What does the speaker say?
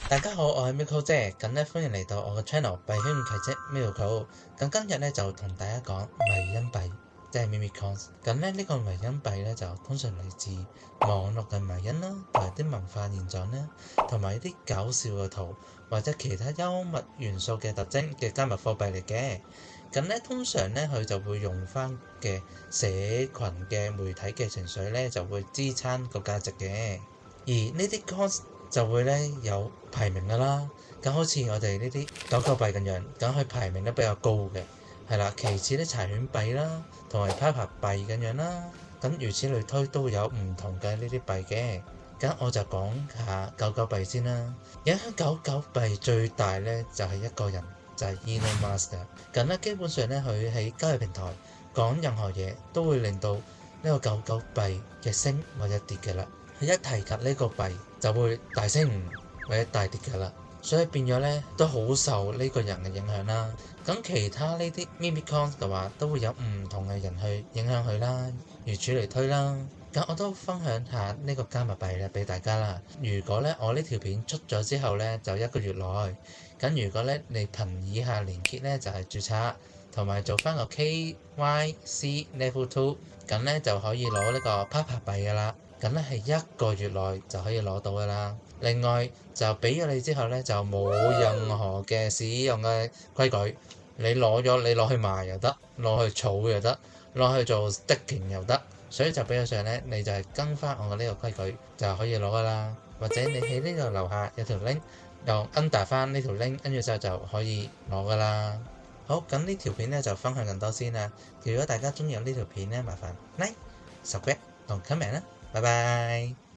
大家好，我係 Miko 姐，咁咧歡迎嚟到我嘅 channel 幣圈奇蹟 Miko。咁今日咧就同大家講迷因幣，即係 Meme Coins。咁咧呢個迷因幣咧就通常嚟自網絡嘅迷因啦，同埋啲文化現象啦，同埋啲搞笑嘅圖或者其他幽默元素嘅特徵嘅加密貨幣嚟嘅。咁咧通常咧佢就會用翻嘅社群嘅媒體嘅情緒咧就會支撐個價值嘅。而呢啲 coins 就會咧有排名㗎啦，咁好似我哋呢啲狗狗幣咁樣，咁佢排名都比較高嘅，係啦。其次咧柴犬幣啦，同埋 Papa 幣咁樣啦，咁如此類推都會有唔同嘅呢啲幣嘅。咁我就講下狗狗幣先啦。影響狗狗幣最大咧就係一個人，就係 Elon Musk。咁咧基本上咧佢喺交易平台講任何嘢都會令到呢個狗狗幣嘅升或者跌嘅啦。佢一提及呢個幣就會大升或者大跌㗎啦，所以變咗咧都好受呢個人嘅影響啦。咁其他呢啲 Meme Coins 嘅話都會有唔同嘅人去影響佢啦，如此嚟推啦。咁我都分享下呢個加密幣咧俾大家啦。如果咧我呢條片出咗之後咧就1個月內，咁如果咧你憑以下連結咧就係註冊同埋做翻個 KYC Level 2，咁咧就可以攞呢個 Papa 幣㗎啦。咁咧係1個月內就可以攞到㗎啦。另外就俾咗你之後咧，就冇任何嘅使用嘅規矩。你攞咗，你攞去賣又得，攞去儲又得，攞去做 staking 又得。所以就比較上咧，你就係跟翻我嘅呢個規矩就可以攞㗎啦。或者你喺呢度樓下有條 link，又 under 翻呢條 link，跟住之後就可以攞㗎啦。好，咁呢條片咧就分享咁多先啦。如果大家中意呢條片咧，麻煩 like、subscribe 同 comment 啦。拜拜。